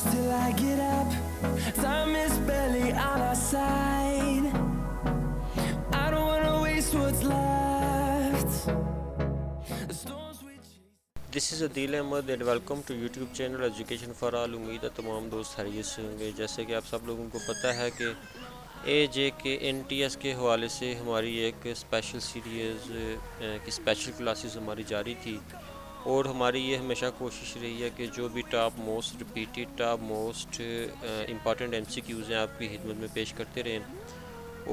close till I get up. Time is barely on our side. I don't wanna waste what's left. The storms we chase. This is Adeel Ahmed and welcome to YouTube channel education for all. उम्मीद है तमाम दोस्त खैरियत से होंगे। जैसे कि आप सब लोगों को पता है कि AJK NTS के हवाले से हमारी एक स्पेशल सीरीज़ की स्पेशल क्लासेस हमारी जारी थी और हमारी ये हमेशा कोशिश रही है कि जो भी top most repeated top most important MCQs हैं आपकी खिदमत में पेश करते रहें।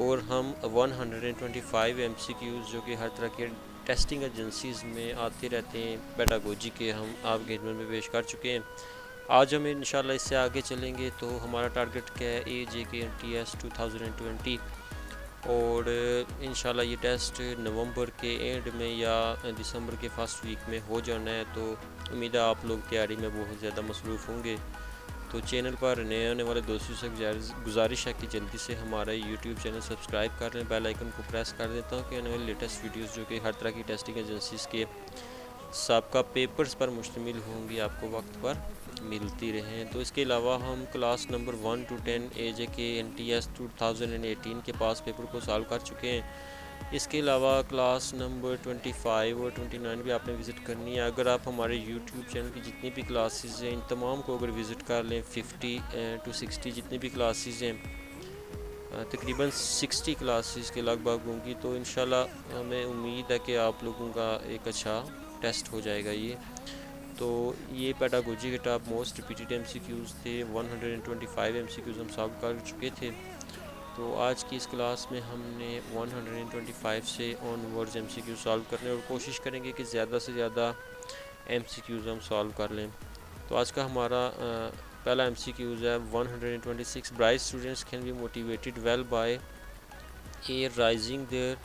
और हम 125 MCQs जो कि हर तरह के टेस्टिंग एजेंसीज़ में आते रहते हैं पेडागोजी के, हम आपकी खिदमत में पेश कर चुके हैं। आज हम इंशाल्लाह इससे आगे चलेंगे। तो हमारा टारगेट क्या है, AJK NTS 2020, और इंशाल्लाह ये टेस्ट नवंबर के एंड में या दिसंबर के फर्स्ट वीक में हो जाना है। तो उम्मीद है आप लोग तैयारी में बहुत ज़्यादा मसरूफ़ होंगे। तो चैनल पर नए आने वाले दोस्तों से गुजारिश है कि जल्दी से हमारा यूट्यूब चैनल सब्सक्राइब कर लें, बेल आइकन को प्रेस कर देता हूँ कि आने वाले लेटेस्ट वीडियोस जो कि हर तरह की टेस्टिंग एजेंसीज़ के साबका पेपर्स पर मुश्तमिल होंगी आपको वक्त पर मिलती रहें। तो इसके अलावा हम class number 1 to 10 AJK NTS 2018 के पास पेपर को सॉल्व कर चुके हैं। इसके अलावा क्लास नंबर 25 और 29 भी आपने विज़िट करनी है। अगर आप हमारे यूट्यूब चैनल की जितनी भी क्लासेस हैं इन तमाम को अगर विज़िट कर लें, 50 to 60 जितनी भी क्लासेस हैं, तकरीबन 60 क्लासेस के लगभग होंगी, तो इंशाल्लाह हमें उम्मीद है कि आप लोगों का एक अच्छा टेस्ट हो जाएगा ये। तो ये पेडागोजी के टॉप मोस्ट रिपीटेड MCQs थे। 125 MCQs हम सॉल्व कर चुके थे। तो आज की इस क्लास में हमने 125 से ऑनवर्ड्स MCQ सॉल्व करने और कोशिश करेंगे कि ज़्यादा से ज़्यादा MCQs हम सॉल्व कर लें। तो आज का हमारा पहला MCQs है 126। Bright students can be motivated well by A. Rising their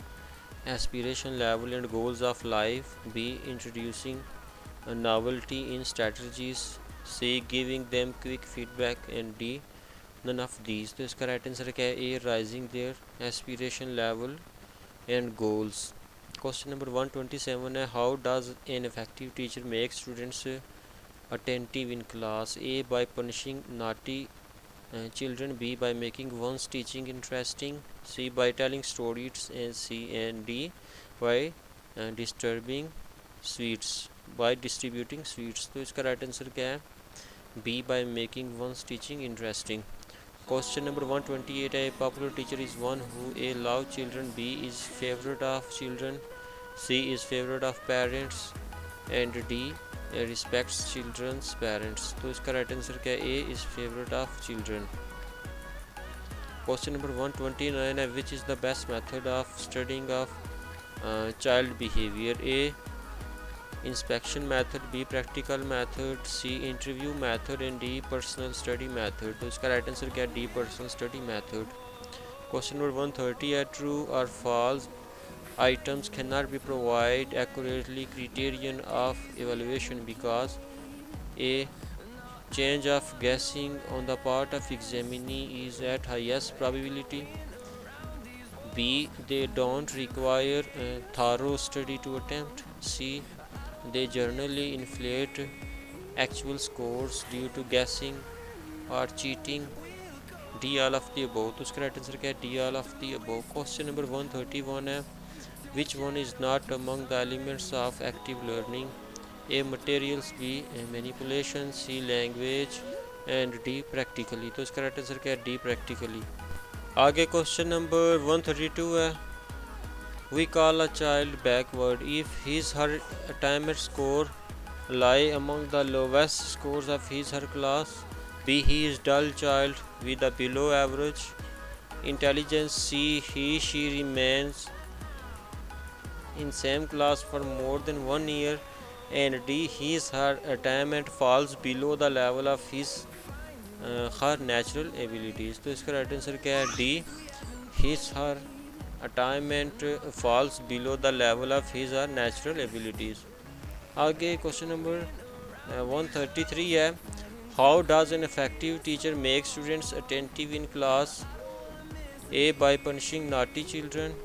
aspiration level and goals of life, B. Introducing a novelty in strategies, C. Giving them quick feedback, and D. None of these। तो इसका right answer क्या है, A. Rising their aspiration level and goals। Question number 127 है, How does an effective teacher make students attentive in class? A. By punishing naughty children, B. By making one's teaching interesting, C. By telling stories, and C and D. By distributing sweets। तो इसका right answer क्या है, B. By making one's teaching interesting। Question number 128 है, popular teacher is one who a love children, B. Is favourite of children, C. Is favourite of parents, and D. Respects childrens parents. तो इसका right answer क्या है, A. Is favourite of children. Question number 129 है, which is the best method of studying of child behaviour? A. Inspection method, B. Practical method, C. Interview method, and D. Personal study method. तो इसका right answer क्या है, D. Personal study method. Question number 130 है, true और false items cannot be provided accurately criterion of evaluation because A. change of guessing on the part of examinee is at highest probability, B. they don't require thorough study to attempt, C. they generally inflate actual scores due to guessing or cheating, D. all of the above। तो उसका right answer क्या है, D. all of the above। Question number 131 है, which one is not among the elements of active learning? A. materials, B. manipulation, C. language, and D. practically। तो इसका right answer क्या है, D. practically। आगे question number 132 है, we call a child backward if his her attainment score lie among the lowest scores of his her class, B. he is dull child with a below average intelligence, C. he she remains in same class for more than 1 year, and D. his her attainment falls below the level of his her natural abilities। तो इसका right answer क्या है, D. his her attainment falls below the level of his her natural abilities। आगे question number 133 है, how does an effective teacher make students attentive in class? A. by punishing naughty children,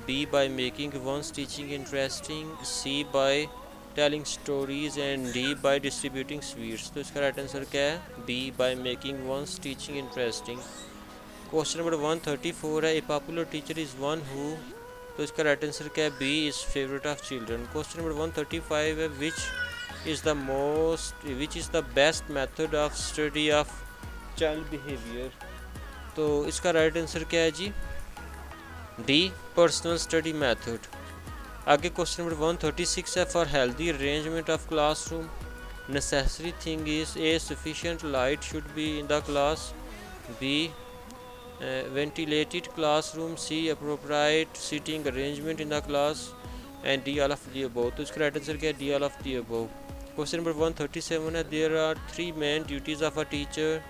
B. by making one's teaching interesting, C. by telling stories, and D by distributing sweets. तो इसका right answer क्या है? B, by making one's teaching interesting. Question number 134 है, A popular teacher is one who. तो इसका right answer क्या है? B is favourite of children. Question number 135 है, which is the best method of study of child behaviour. तो इसका right answer क्या है जी? D, personal study method. आगे क्वेश्चन नंबर 136 है, for healthy arrangement of classroom necessary thing is A sufficient light should be in the class, B ventilated classroom, C appropriate seating arrangement in the class, and D all of the above। तो इसका right answer क्या है? D all of the above। Question number 137 है, there are 3 main duties of a teacher.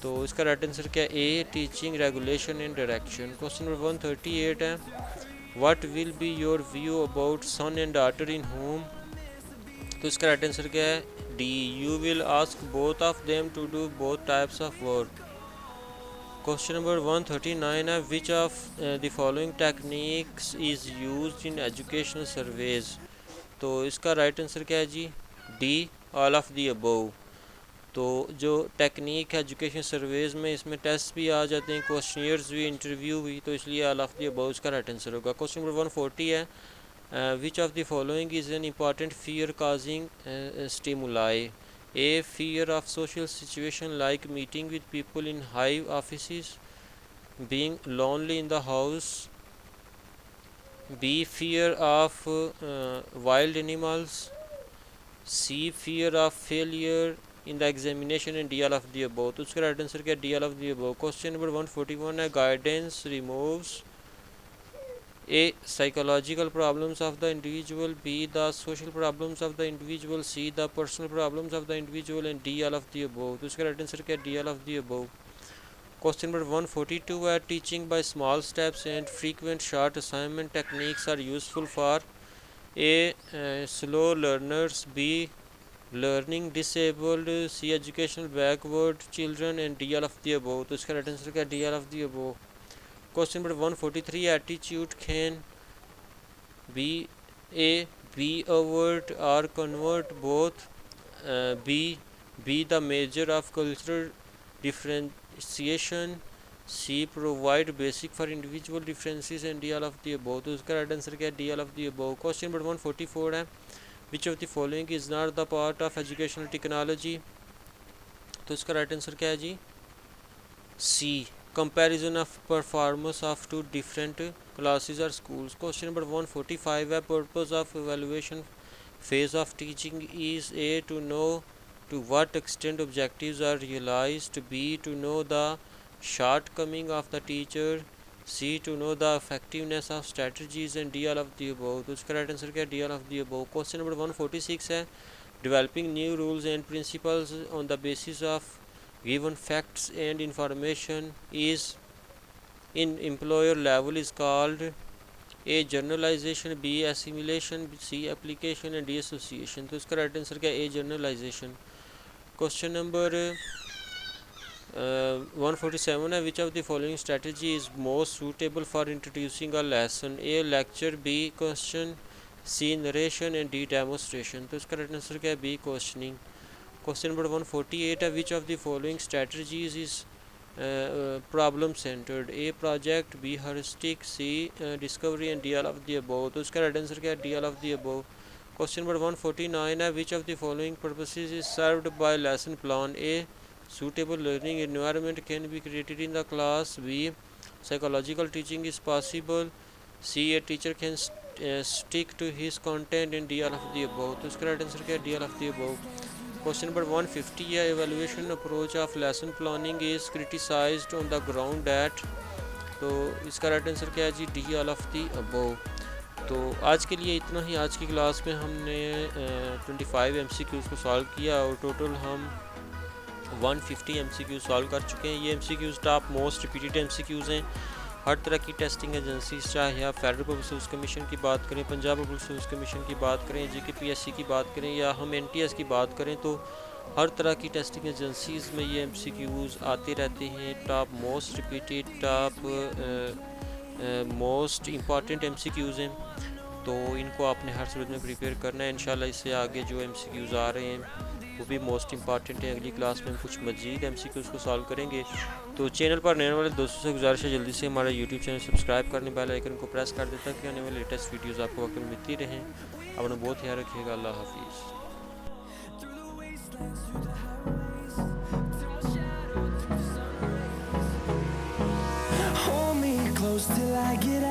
तो इसका right answer क्या है? A, teaching, regulation and direction. Question number 138 है, what will be your view about son and daughter in home. तो इसका right answer क्या है? D, you will ask both of them to do both types of work. Question number 139 है, which of the following techniques is used in educational surveys. तो इसका right answer क्या है जी? D, all of the above. तो जो technique है education surveys में, इसमें टेस्ट भी आ जाते हैं, क्वेश्चनियर्स भी, इंटरव्यू भी, तो इसलिए ऑल ऑफ द अबव इसका राइट आंसर होगा। क्वेश्चन नंबर 140 है, which of the following is an important fear causing stimuli. A, fear of social situation like meeting with people in high offices, being lonely in the house, B, fear of wild animals, C, fear of failure in the examination, and D all of the above। तो उसका right answer क्या है? D all of the above। Question number 141 है, guidance removes A, psychological problems of the individual, B, the social problems of the individual, C, the personal problems of the individual, and D all of the above। तो इसका right answer क्या है? D all of the above। Question number 142 है, teaching by small steps and frequent short assignment techniques are useful for A, slow learners, B, learning disabled, C, educational backward children, and D all of the above. तो इसका right answer क्या है? D all of the above. Question number 143, attitude can be A, B overt or convert both, B the measure of cultural differentiation, C, provide basic for individual differences, and D all of the above. तो उसका right answer क्या है? D all of the above. Question number 144 है, which of the following is not the part of educational technology. तो इसका right answer क्या है जी? सी, comparison of performance of two different classes or schools। Question number 145 है, purpose of evaluation phase of teaching is A, to know to what extent objectives are realized, B, to know the shortcoming of the teacher, C, to know the effectiveness of strategies, and D all of the above। तो इसका right answer क्या है? D all of the above। Question number 146 है, developing new rules and principles on the basis of given facts and information is in employer level is called A, generalization, B, assimilation, C, application, and D, association। तो इसका right answer क्या है? A, generalization। Question number 147 है, which of the following strategy is most suitable for introducing a lesson. A, lecture, B, question, C, narration, and D, demonstration. तो इसका right answer क्या है? B, questioning. Question number 148 है, which of the following strategies is problem centered. A, project, B, heuristic, C, discovery, and D all of the above. तो इसका right answer क्या है? D all of the above. Question number 149 है, which of the following purposes is served by lesson plan. A, suitable learning environment can be created in the class, B, psychological teaching is possible, C, a teacher can stick to his content, and D all of the above। तो इसका right answer क्या है? D all of the above। Question number 150 है, evaluation approach of lesson planning is criticized on the ground that। तो इसका right answer क्या है जी? D all of the above। तो आज के लिए इतना ही। आज की क्लास में हमने 25 MCQs को सॉल्व किया और टोटल हम 150 MCQs सॉल्व कर चुके हैं। ये MCQs top most repeated MCQs हैं। हर तरह की टेस्टिंग एजेंसीज, चाहे आप फेडरल पब्लिक सर्विस कमीशन की बात करें, पंजाब पब्लिक सर्विस कमीशन की बात करें, JKPSC की बात करें, या हम NTS की बात करें, तो हर तरह की टेस्टिंग एजेंसीज़ में ये MCQs आते रहते हैं। Top most repeated, top most important MCQs हैं। तो इनको आपने हर सूरत में प्रिपेयर करना है। इंशाल्लाह इससे आगे जो MCQs आ रहे हैं वो भी मोस्ट इंपॉर्टेंट है। अगली क्लास में हम कुछ मज़ीद MCQs को सॉल्व करेंगे। तो चैनल पर रहने वाले दोस्तों से गुजारिश है जल्दी से हमारा यूट्यूब चैनल सब्सक्राइब करने बेल आइकन को प्रेस कर दें ताकि आने वाले लेटेस्ट वीडियोज़ आपको वक्त में मिलती रहें। अपना बहुत ख्याल रखिएगा। अल्लाह हाफिज़। through the wastelands, through the highways, till my shadow through the sun rays. Hold me close till I get